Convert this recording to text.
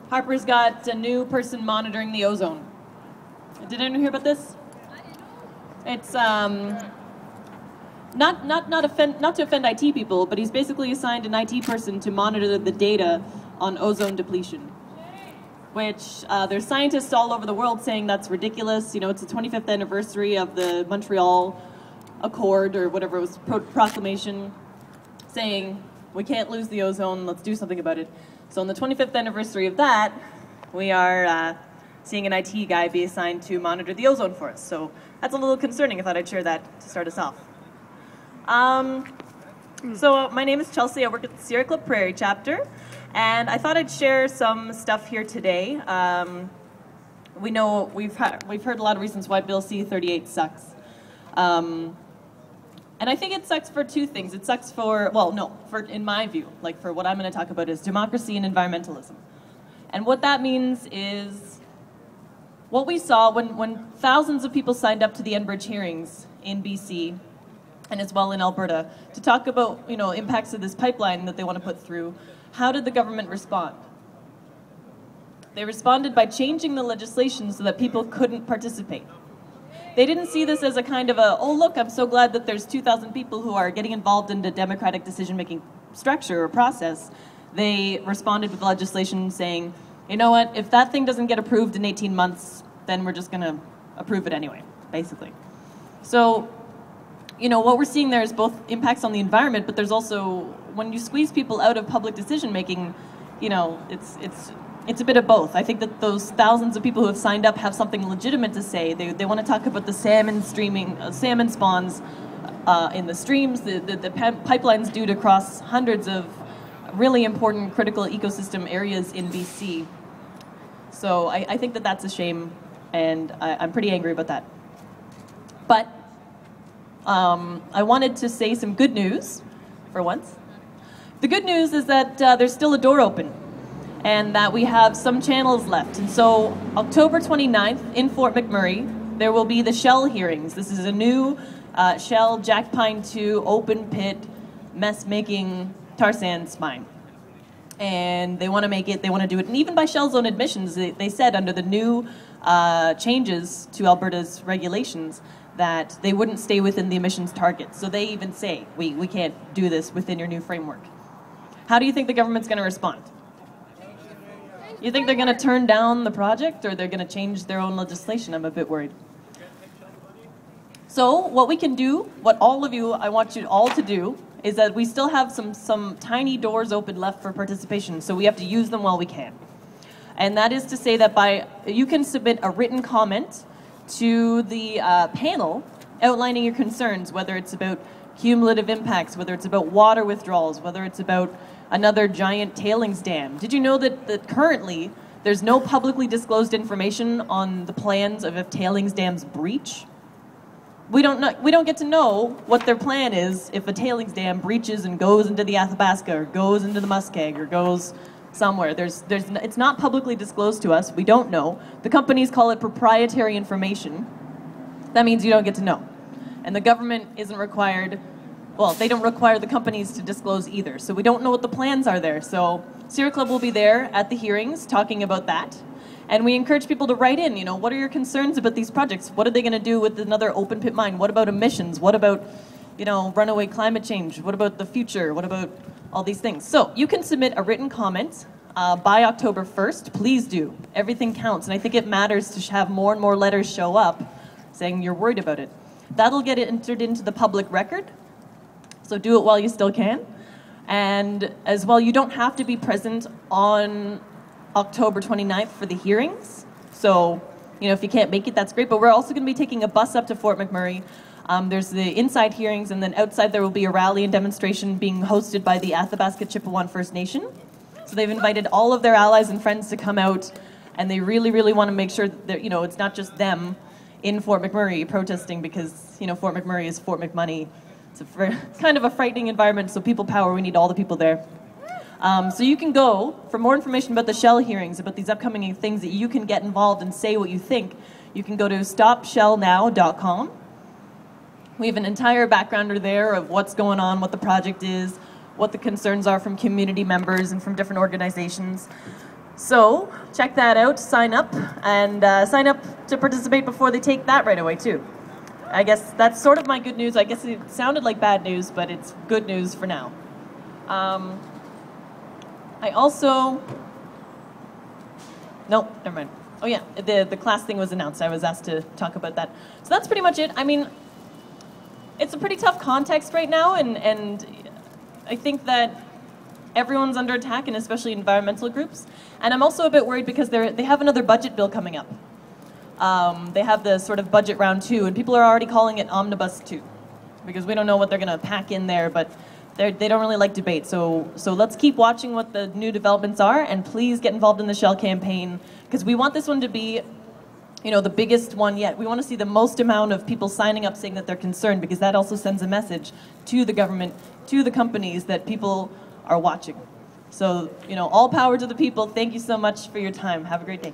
Harper's got a new person monitoring the ozone. Did anyone hear about this? It's not to offend IT people, but he's basically assigned an IT person to monitor the data on ozone depletion. Which there's scientists all over the world saying that's ridiculous. You know, it's the 25th anniversary of the Montreal Accord or whatever it was, proclamation, saying we can't lose the ozone. Let's do something about it. So on the 25th anniversary of that, we are seeing an IT guy be assigned to monitor the ozone for us. So that's a little concerning. I thought I'd share that to start us off. So my name is Chelsea. I work at the Sierra Club Prairie chapter, and I thought I'd share some stuff here today. We know we've heard a lot of reasons why Bill C-38 sucks. And I think it sucks for two things. It sucks for, well, no, in my view, like for what I'm going to talk about is democracy and environmentalism. And what that means is what we saw when thousands of people signed up to the Enbridge hearings in BC and as well in Alberta to talk about, you know, impacts of this pipeline that they want to put through. How did the government respond? They responded by changing the legislation so that people couldn't participate. They didn't see this as a kind of a, oh look, I'm so glad that there's 2,000 people who are getting involved in the democratic decision-making structure or process. They responded with legislation saying, you know what, if that thing doesn't get approved in 18 months, then we're just going to approve it anyway, basically. So, you know, what we're seeing there is both impacts on the environment, but there's also, when you squeeze people out of public decision-making, you know, it's a bit of both. I think that those thousands of people who have signed up have something legitimate to say. They want to talk about the salmon spawns in the streams, the pipelines due to cross hundreds of really important critical ecosystem areas in BC. So I think that that's a shame, and I'm pretty angry about that. But I wanted to say some good news for once. The good news is that there's still a door open, and that we have some channels left. And so October 29th in Fort McMurray, there will be the Shell hearings. This is a new Shell Jack Pine 2 open pit mess-making tar sands mine. And they want to make it, they want to do it, and even by Shell's own admissions, they said under the new changes to Alberta's regulations that they wouldn't stay within the emissions targets. So they even say, we can't do this within your new framework. How do you think the government's going to respond? You think they're going to turn down the project, or they're going to change their own legislation? I'm a bit worried. So what we can do, what all of you, I want you all to do, is that we still have some tiny doors open left for participation, so we have to use them while we can. And that is to say that you can submit a written comment to the panel outlining your concerns, whether it's about cumulative impacts, whether it's about water withdrawals, whether it's about another giant tailings dam. Did you know that currently there's no publicly disclosed information on the plans of if tailings dams breach? We don't get to know what their plan is if a tailings dam breaches and goes into the Athabasca or goes into the Muskeg or goes somewhere. It's not publicly disclosed to us. We don't know. The companies call it proprietary information. That means you don't get to know. And the government isn't required, well, they don't require the companies to disclose either. So we don't know what the plans are there. So Sierra Club will be there at the hearings talking about that. And we encourage people to write in, you know, what are your concerns about these projects? What are they going to do with another open pit mine? What about emissions? What about, you know, runaway climate change? What about the future? What about all these things? So you can submit a written comment by October 1st. Please do. Everything counts. And I think it matters to have more and more letters show up saying you're worried about it. That'll get it entered into the public record. So do it while you still can. And as well, you don't have to be present on October 29th for the hearings. So, you know, if you can't make it, that's great. But we're also going to be taking a bus up to Fort McMurray. There's the inside hearings, and then outside there will be a rally and demonstration being hosted by the Athabasca Chippewan First Nation. So they've invited all of their allies and friends to come out, and they really, really want to make sure that, you know, it's not just them in Fort McMurray protesting because, you know, Fort McMurray is Fort McMoney. It's kind of a frightening environment, so people power, we need all the people there. So you can go, for more information about the Shell hearings, about these upcoming things that you can get involved and say what you think, you can go to stopshellnow.com. We have an entire backgrounder there of what's going on, what the project is, what the concerns are from community members and from different organizations. So check that out, sign up, and sign up to participate before they take that right away too. I guess that's sort of my good news. I guess it sounded like bad news, but it's good news for now. I also... Nope, never mind. Oh yeah, the class thing was announced. I was asked to talk about that. So that's pretty much it. I mean, it's a pretty tough context right now, and I think that everyone's under attack, and especially environmental groups. And I'm also a bit worried because they have another budget bill coming up. They have the sort of budget round 2, and people are already calling it Omnibus 2, because we don't know what they're going to pack in there, but they don't really like debate. So let's keep watching what the new developments are, and please get involved in the Shell campaign, because we want this one to be, you know, the biggest one yet. We want to see the most amount of people signing up saying that they're concerned, because that also sends a message to the government, to the companies, that people are watching. So, you know, all power to the people. Thank you so much for your time. Have a great day.